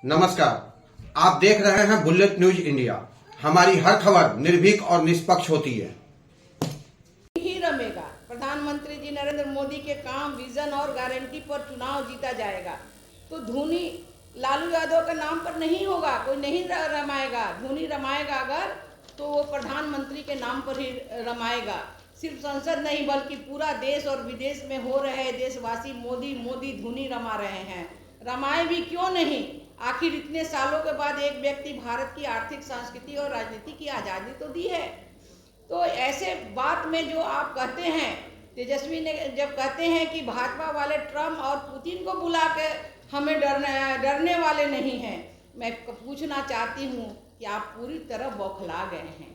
नमस्कार, आप देख रहे हैं बुलेट न्यूज इंडिया। हमारी हर खबर निर्भीक और निष्पक्ष होती है। ही रमेगा। प्रधानमंत्री जी नरेंद्र मोदी के काम, विजन और गारंटी पर चुनाव जीता जाएगा। तो धोनी लालू यादव के नाम पर नहीं होगा, कोई नहीं रमाएगा। धोनी रमाएगा अगर तो वो प्रधानमंत्री के नाम पर ही रमाएगा। सिर्फ संसद नहीं बल्कि पूरा देश और विदेश में हो रहे देशवासी मोदी मोदी धोनी रमा रहे हैं। रमाए भी क्यों नहीं? आखिर इतने सालों के बाद एक व्यक्ति भारत की आर्थिक, सांस्कृतिक और राजनीति की आज़ादी तो दी है। तो ऐसे बात में जो आप कहते हैं, तेजस्वी ने जब कहते हैं कि भाजपा वाले ट्रम्प और पुतिन को बुला के हमें डरने वाले नहीं हैं, मैं पूछना चाहती हूँ कि आप पूरी तरह बौखला गए हैं।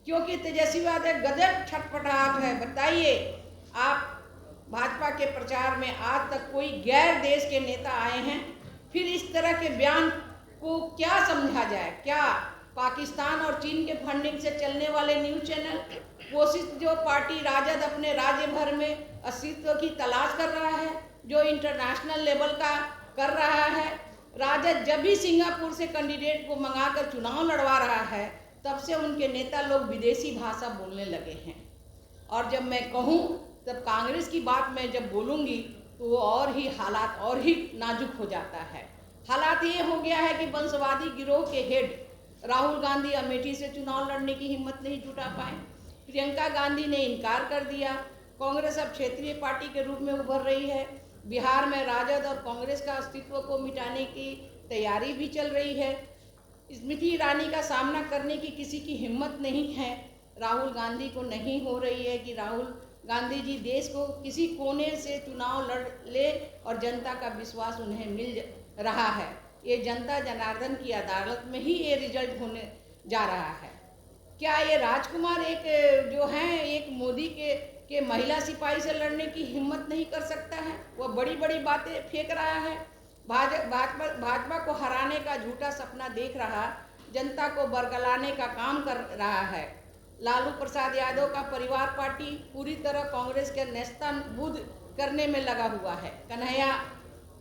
क्योंकि तेजस्वी यादव गजब छटपटाहट है। बताइए, आप भाजपा के प्रचार में आज तक कोई गैर देश के नेता आए हैं? फिर इस तरह के बयान को क्या समझा जाए? क्या पाकिस्तान और चीन के फंडिंग से चलने वाले न्यूज चैनल, कोशिश जो पार्टी राजद अपने राज्य भर में अस्तित्व की तलाश कर रहा है, जो इंटरनेशनल लेवल का कर रहा है। राजद जब भी सिंगापुर से कैंडिडेट को मंगाकर चुनाव लड़वा रहा है, तब से उनके नेता लोग विदेशी भाषा बोलने लगे हैं। और जब मैं कहूँ, तब कांग्रेस की बात मैं जब बोलूँगी तो वो और ही हालात और ही नाजुक हो जाता है। हालात ये हो गया है कि वंशवादी गिरोह के हेड राहुल गांधी अमेठी से चुनाव लड़ने की हिम्मत नहीं जुटा पाए। प्रियंका गांधी ने इनकार कर दिया। कांग्रेस अब क्षेत्रीय पार्टी के रूप में उभर रही है। बिहार में राजद और कांग्रेस का अस्तित्व को मिटाने की तैयारी भी चल रही है। स्मृति ईरानी का सामना करने की किसी की हिम्मत नहीं है। राहुल गांधी को नहीं हो रही है कि राहुल गांधी जी देश को किसी कोने से चुनाव लड़ ले और जनता का विश्वास उन्हें मिल रहा है। ये जनता जनार्दन की अदालत में ही ये रिजल्ट होने जा रहा है। क्या ये राजकुमार एक जो हैं एक मोदी के महिला सिपाही से लड़ने की हिम्मत नहीं कर सकता है? वह बड़ी बड़ी बातें फेंक रहा है। भाजपा को हराने का झूठा सपना देख रहा, जनता को बरगलाने का काम कर रहा है। लालू प्रसाद यादव का परिवार पार्टी पूरी तरह कांग्रेस के नेस्तनाबूद करने में लगा हुआ है। कन्हैया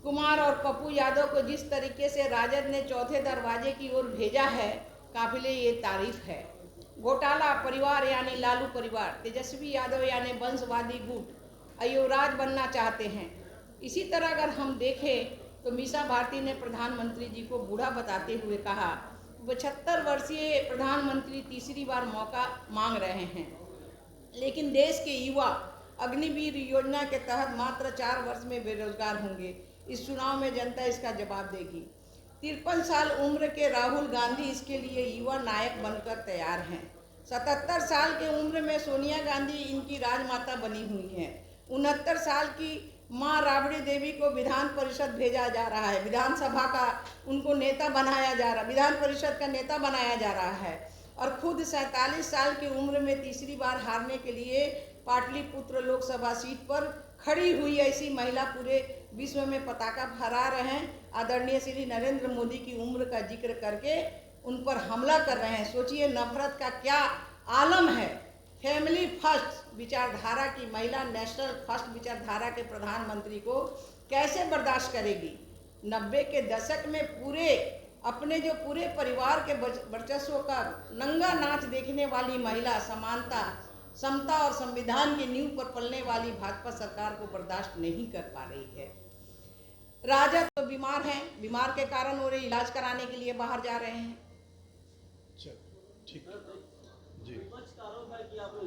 कुमार और पप्पू यादव को जिस तरीके से राजद ने चौथे दरवाजे की ओर भेजा है, काबिले ये तारीफ है। घोटाला परिवार यानी लालू परिवार, तेजस्वी यादव यानी वंशवादी गुट अयोराज बनना चाहते हैं। इसी तरह अगर हम देखें तो मीसा भारती ने प्रधानमंत्री जी को बूढ़ा बताते हुए कहा, 75 वर्षीय प्रधानमंत्री तीसरी बार मौका मांग रहे हैं, लेकिन देश के युवा अग्निवीर योजना के तहत मात्र 4 वर्ष में बेरोजगार होंगे। इस चुनाव में जनता इसका जवाब देगी। 53 साल उम्र के राहुल गांधी इसके लिए युवा नायक बनकर तैयार हैं। 77 साल के उम्र में सोनिया गांधी इनकी राजमाता बनी हुई हैं। 69 साल की मां राबड़ी देवी को विधान परिषद भेजा जा रहा है। विधानसभा का उनको नेता बनाया जा रहा, विधान परिषद का नेता बनाया जा रहा है। और खुद 47 साल की उम्र में तीसरी बार हारने के लिए पाटलिपुत्र लोकसभा सीट पर खड़ी हुई ऐसी महिला पूरे विश्व में पताका फहरा रहे हैं। आदरणीय श्री नरेंद्र मोदी की उम्र का जिक्र करके उन पर हमला कर रहे हैं। सोचिए नफरत का क्या आलम है। फैमिली फर्स्ट विचारधारा की महिला नेशनल फर्स्ट विचारधारा के प्रधानमंत्री को कैसे बर्दाश्त करेगी? 90 के दशक में अपने जो पूरे परिवार के वर्चस्व का नंगा नाच देखने वाली महिला, समानता, समता और संविधान की नींव पर पलने वाली भाजपा सरकार को बर्दाश्त नहीं कर पा रही है। राजद तो बीमार हैं, बीमार के कारण वो इलाज कराने के लिए बाहर जा रहे हैं। ठीक जी,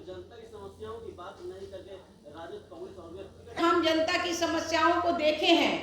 जनता की समस्याओं की बात नहीं करके राजद कांग्रेस और हम जनता की समस्याओं को देखे हैं।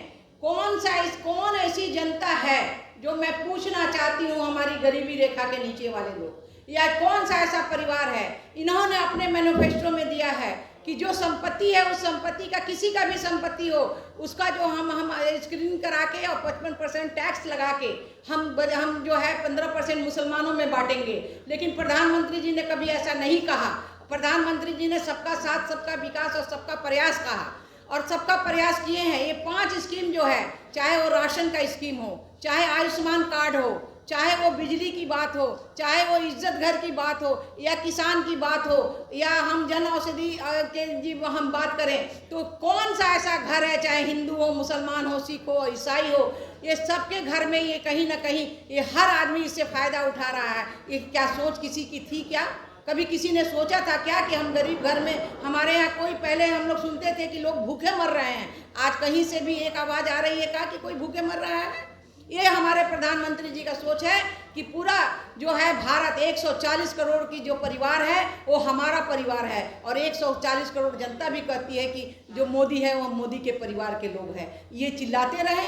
कौन ऐसी जनता है जो मैं पूछना चाहती हूँ, हमारी गरीबी रेखा के नीचे वाले लोग, या कौन सा ऐसा परिवार है? इन्होंने अपने मैनिफेस्टो में दिया है कि जो संपत्ति है उस संपत्ति का, किसी का भी संपत्ति हो, उसका जो हम स्क्रीन करा के और 55% टैक्स लगा के हम जो है 15% मुसलमानों में बांटेंगे। लेकिन प्रधानमंत्री जी ने कभी ऐसा नहीं कहा। प्रधानमंत्री जी ने सबका साथ, सबका विकास और सबका प्रयास कहा, और सबका प्रयास किए हैं। ये 5 स्कीम जो है, चाहे वो राशन का स्कीम हो, चाहे आयुष्मान कार्ड हो, चाहे वो बिजली की बात हो, चाहे वो इज्जत घर की बात हो, या किसान की बात हो, या हम जन औषधि के जी हम बात करें, तो कौन सा ऐसा घर है, चाहे हिंदू हो, मुसलमान हो, सिख हो, ईसाई हो, ये सबके घर में ये कहीं ना कहीं ये हर आदमी इससे फ़ायदा उठा रहा है। ये क्या सोच किसी की थी क्या? कभी किसी ने सोचा था क्या कि हम गरीब घर में, हमारे यहाँ कोई, पहले हम लोग सुनते थे कि लोग भूखे मर रहे हैं, आज कहीं से भी एक आवाज़ आ रही है क्या कि कोई भूखे मर रहा है? ये हमारे प्रधानमंत्री जी का सोच है कि पूरा जो है भारत 140 करोड़ की जो परिवार है वो हमारा परिवार है, और 140 करोड़ जनता भी कहती है कि जो मोदी है वो मोदी के परिवार के लोग हैं। ये चिल्लाते रहे,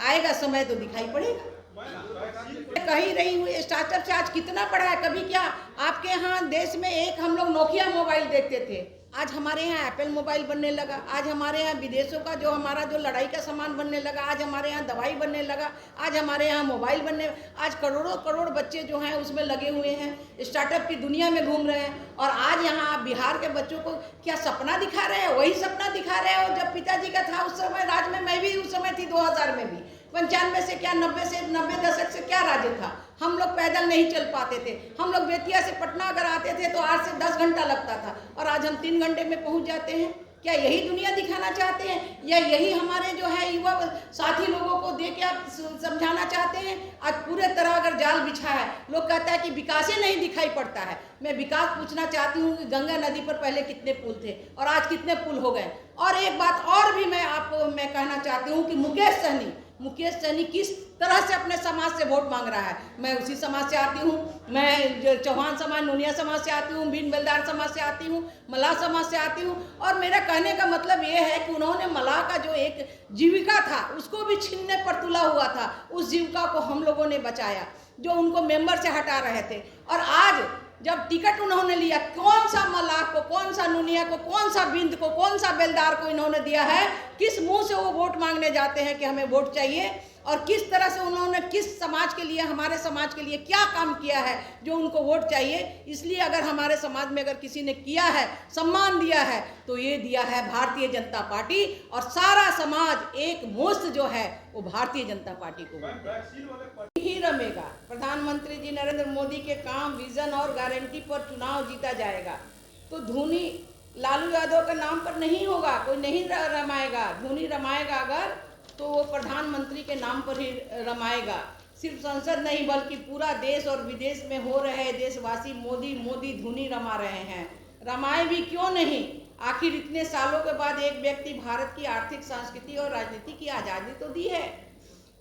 आएगा समय तो दिखाई पड़ेगा। कही रही हूँ स्टार्टअप चार्ज कितना बढ़ा है। कभी क्या आपके यहाँ देश में एक हम लोग नोकिया मोबाइल देखते थे, आज हमारे यहाँ एप्पल मोबाइल बनने लगा। आज हमारे यहाँ विदेशों का जो हमारा जो लड़ाई का सामान बनने लगा, आज हमारे यहाँ दवाई बनने लगा, आज हमारे यहाँ मोबाइल बनने, आज करोड़ों करोड़ बच्चे जो हैं उसमें लगे हुए हैं, स्टार्टअप की दुनिया में घूम रहे हैं। और आज यहाँ आप बिहार के बच्चों को क्या सपना दिखा रहे हैं? वही सपना दिखा रहे हो जब पिताजी का था उस समय राज में। मैं भी उस समय थी 2000 में भी, 95 से क्या 90 दशक से क्या राज्य था। हम लोग पैदल नहीं चल पाते थे, हम लोग बेतिया से पटना अगर आते थे तो 8 से 10 घंटा लगता था, और आज हम 3 घंटे में पहुंच जाते हैं। क्या यही दुनिया दिखाना चाहते हैं, या यही हमारे जो है युवा साथी लोगों को दे के आप समझाना चाहते हैं? आज पूरे तरह अगर जाल बिछा है, लोग कहता है कि विकास ही नहीं दिखाई पड़ता है। मैं विकास पूछना चाहती हूँ कि गंगा नदी पर पहले कितने पुल थे और आज कितने पुल हो गए। और एक बात और भी मैं आपको कहना चाहती हूँ कि मुकेश सहनी किस तरह से अपने समाज से वोट मांग रहा है। मैं उसी समाज से आती हूँ, मैं चौहान समाज, नोनिया समाज से आती हूँ, भीन बेलदार समाज से आती हूँ, मलाह समाज से आती हूँ। और मेरा कहने का मतलब ये है कि उन्होंने मलाह का जो एक जीविका था उसको भी छीनने पर तुला हुआ था। उस जीविका को हम लोगों ने बचाया, जो उनको मेंबर से हटा रहे थे। और आज जब टिकट उन्होंने लिया, कौन सा मलाह को, कौन सा नुनिया को, कौन सा बिंद को, कौन सा बेलदार को इन्होंने दिया है? किस मुंह से वो वोट मांगने जाते हैं कि हमें वोट चाहिए? और किस तरह से उन्होंने किस समाज के लिए, हमारे समाज के लिए क्या काम किया है जो उनको वोट चाहिए? इसलिए अगर हमारे समाज में अगर किसी ने किया है, सम्मान दिया है, तो ये दिया है भारतीय जनता पार्टी। और सारा समाज एक मुश्त जो है वो भारतीय जनता पार्टी को ही रमेगा। प्रधानमंत्री जी नरेंद्र मोदी के काम, विजन और गारंटी पर चुनाव जीता जाएगा। तो धोनी लालू यादव के नाम पर नहीं होगा, कोई नहीं रमाएगा। धोनी रमाएगा अगर तो वो प्रधानमंत्री के नाम पर ही रमाएगा। सिर्फ संसद नहीं बल्कि पूरा देश और विदेश में हो रहे देशवासी मोदी मोदी धोनी रमा रहे हैं। रमाए भी क्यों नहीं? आखिर इतने सालों के बाद एक व्यक्ति भारत की आर्थिक, संस्कृति और राजनीति की आज़ादी तो दी है।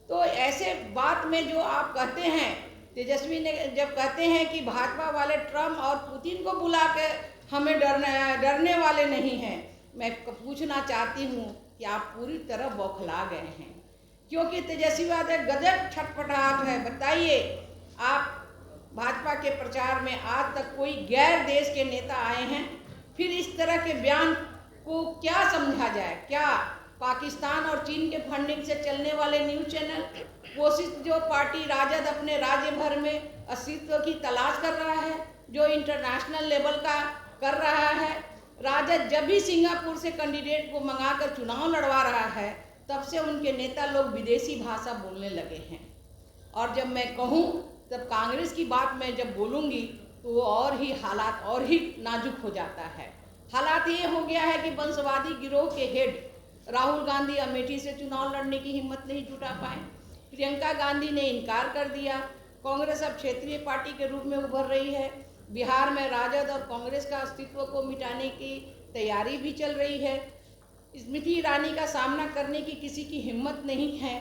तो ऐसे बात में जो आप कहते हैं, तेजस्वी ने जब कहते हैं कि भाजपा वाले ट्रम्प और पुतिन को बुला के हमें डरने वाले नहीं हैं, मैं पूछना चाहती हूँ कि आप पूरी तरह बौखला गए हैं, क्योंकि तेजस्वी यादव गजब छटपटाहट है। बताइए, आप भाजपा के प्रचार में आज तक कोई गैर देश के नेता आए हैं? फिर इस तरह के बयान को क्या समझा जाए? क्या पाकिस्तान और चीन के फंडिंग से चलने वाले न्यूज़ चैनल, कोशिश जो पार्टी राजद अपने राज्य भर में अस्तित्व की तलाश कर रहा है, जो इंटरनेशनल लेवल का कर रहा है, राजद जब भी सिंगापुर से कैंडिडेट को मंगाकर चुनाव लड़वा रहा है, तब से उनके नेता लोग विदेशी भाषा बोलने लगे हैं। और जब मैं कहूँ तब कांग्रेस की बात मैं जब बोलूँगी तो और ही हालात और ही नाजुक हो जाता है। हालात ये हो गया है कि वंशवादी गिरोह के हेड राहुल गांधी अमेठी से चुनाव लड़ने की हिम्मत नहीं जुटा पाए। प्रियंका गांधी ने इनकार कर दिया। कांग्रेस अब क्षेत्रीय पार्टी के रूप में उभर रही है। बिहार में राजद और कांग्रेस का अस्तित्व को मिटाने की तैयारी भी चल रही है। स्मृति ईरानी का सामना करने की किसी की हिम्मत नहीं है।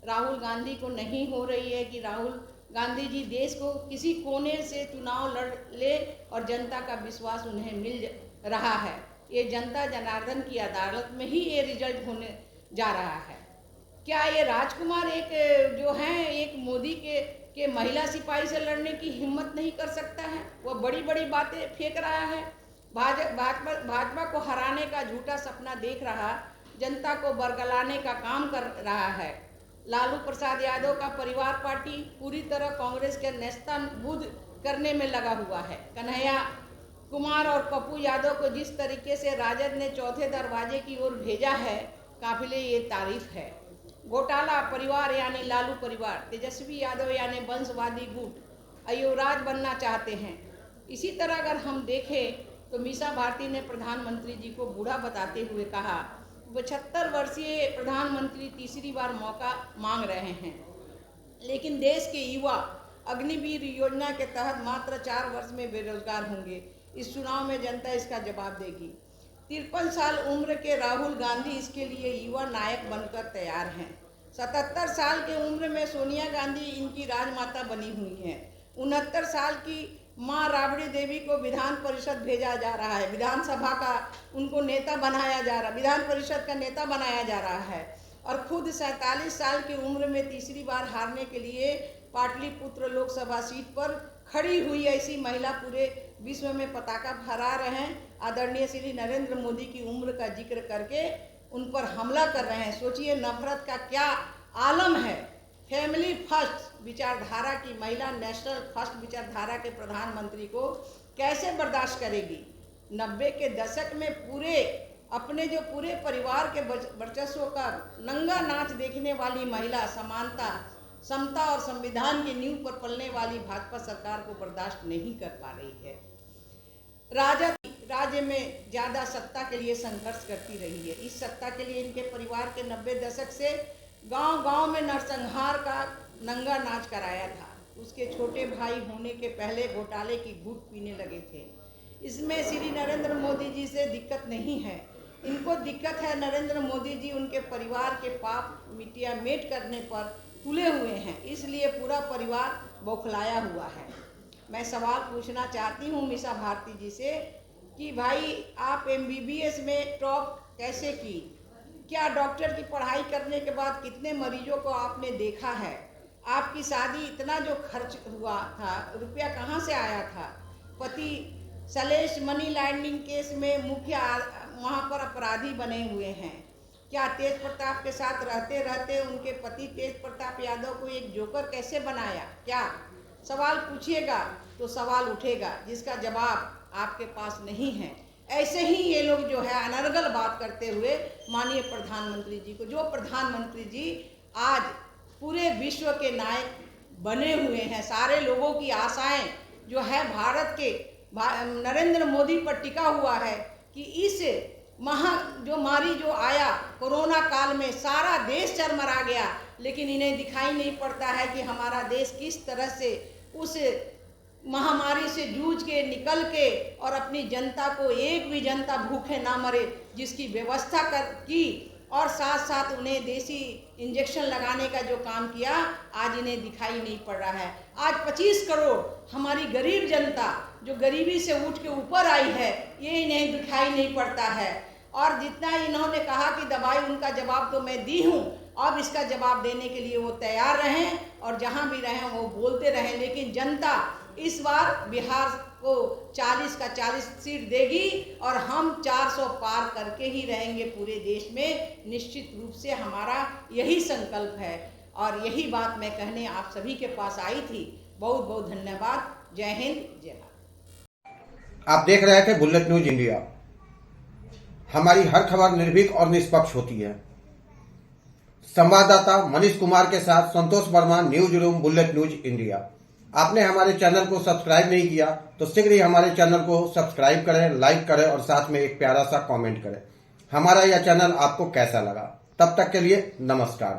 राहुल गांधी को नहीं हो रही है कि राहुल गांधी जी देश को किसी कोने से चुनाव लड़ ले और जनता का विश्वास उन्हें मिल रहा है। ये जनता जनार्दन की अदालत में ही ये रिजल्ट होने जा रहा है। क्या ये राजकुमार एक जो हैं एक मोदी के महिला सिपाही से लड़ने की हिम्मत नहीं कर सकता है? वह बड़ी बड़ी बातें फेंक रहा है। भाजपा को हराने का झूठा सपना देख रहा, जनता को बरगलाने का काम कर रहा है। लालू प्रसाद यादव का परिवार पार्टी पूरी तरह कांग्रेस के नेस्तनाबूद करने में लगा हुआ है। कन्हैया कुमार और पप्पू यादव को जिस तरीके से राजद ने चौथे दरवाजे की ओर भेजा है, काबिले ये तारीफ है। घोटाला परिवार यानी लालू परिवार, तेजस्वी यादव यानी वंशवादी गुट अयोराज बनना चाहते हैं। इसी तरह अगर हम देखें तो मीसा भारती ने प्रधानमंत्री जी को बूढ़ा बताते हुए कहा 75 वर्षीय प्रधानमंत्री तीसरी बार मौका मांग रहे हैं, लेकिन देश के युवा अग्निवीर योजना के तहत मात्र 4 वर्ष में बेरोजगार होंगे। इस चुनाव में जनता इसका जवाब देगी। 53 साल उम्र के राहुल गांधी इसके लिए युवा नायक बनकर तैयार हैं। 77 साल के उम्र में सोनिया गांधी इनकी राजमाता बनी हुई हैं। 69 साल की मां राबड़ी देवी को विधान परिषद भेजा जा रहा है, विधानसभा का उनको नेता बनाया जा रहा, विधान परिषद का नेता बनाया जा रहा है। और खुद 47 साल की उम्र में तीसरी बार हारने के लिए पाटलिपुत्र लोकसभा सीट पर खड़ी हुई ऐसी महिला पूरे विश्व में पताका फहरा रहे हैं। आदरणीय श्री नरेंद्र मोदी की उम्र का जिक्र करके उन पर हमला कर रहे हैं। सोचिए नफरत का क्या आलम है। फैमिली फर्स्ट विचारधारा की महिला, नेशनल फर्स्ट विचारधारा के प्रधानमंत्री को कैसे बर्दाश्त करेगी। 90 के दशक में अपने जो पूरे परिवार के वर्चस्व का नंगा नाच देखने वाली महिला, समानता, समता और संविधान की नींव पर पलने वाली भाजपा सरकार को बर्दाश्त नहीं कर पा रही है। राजद राज्य में ज्यादा सत्ता के लिए संघर्ष करती रही है। इस सत्ता के लिए इनके परिवार के 90 दशक से गांव-गांव में नरसंहार का नंगा नाच कराया था। उसके छोटे भाई होने के पहले घोटाले की घूंट पीने लगे थे। इसमें श्री नरेंद्र मोदी जी से दिक्कत नहीं है, इनको दिक्कत है नरेंद्र मोदी जी उनके परिवार के पाप मिटिया मेट करने पर तुले हुए हैं, इसलिए पूरा परिवार बौखलाया हुआ है। मैं सवाल पूछना चाहती हूँ मीसा भारती जी से कि भाई आप MBBS में टॉप कैसे की? क्या डॉक्टर की पढ़ाई करने के बाद कितने मरीजों को आपने देखा है? आपकी शादी इतना जो खर्च हुआ था, रुपया कहाँ से आया था? पति सलेश मनी लैंडिंग केस में मुख्य वहाँ पर अपराधी बने हुए हैं। क्या तेज प्रताप के साथ रहते रहते उनके पति तेज प्रताप यादव को एक जोकर कैसे बनाया? क्या सवाल पूछिएगा तो सवाल उठेगा जिसका जवाब आपके पास नहीं है। ऐसे ही ये लोग जो है अनर्गल बात करते हुए माननीय प्रधानमंत्री जी को, जो प्रधानमंत्री जी आज पूरे विश्व के नायक बने हुए हैं, सारे लोगों की आशाएं जो है भारत के नरेंद्र मोदी पर टिका हुआ है कि इस महामारी जो आया कोरोना काल में सारा देश चरमरा गया, लेकिन इन्हें दिखाई नहीं पड़ता है कि हमारा देश किस तरह से उस महामारी से जूझ के निकल के और अपनी जनता को, एक भी जनता भूखे ना मरे, जिसकी व्यवस्था की और साथ साथ उन्हें देसी इंजेक्शन लगाने का जो काम किया, आज इन्हें दिखाई नहीं पड़ रहा है। आज 25 करोड़ हमारी गरीब जनता जो गरीबी से उठ के ऊपर आई है, ये इन्हें दिखाई नहीं पड़ता है। और जितना इन्होंने कहा कि दवाई, उनका जवाब तो मैं दी हूँ, अब इसका जवाब देने के लिए वो तैयार रहें और जहाँ भी रहें वो बोलते रहें। लेकिन जनता इस बार बिहार को 40 का 40 सीट देगी और हम 400 पार करके ही रहेंगे पूरे देश में। निश्चित रूप से हमारा यही संकल्प है और यही बात मैं कहने आप सभी के पास आई थी। बहुत बहुत धन्यवाद। जय हिंद, जय भारत। आप देख रहे थे बुलेट न्यूज इंडिया। हमारी हर खबर निर्भीक और निष्पक्ष होती है। संवाददाता मनीष कुमार के साथ Santosh Verma, news room, bullet news India. आपने हमारे चैनल को सब्सक्राइब नहीं किया तो शीघ्र ही हमारे चैनल को सब्सक्राइब करें, लाइक करें और साथ में एक प्यारा सा कमेंट करें। हमारा यह चैनल आपको कैसा लगा? तब तक के लिए नमस्कार।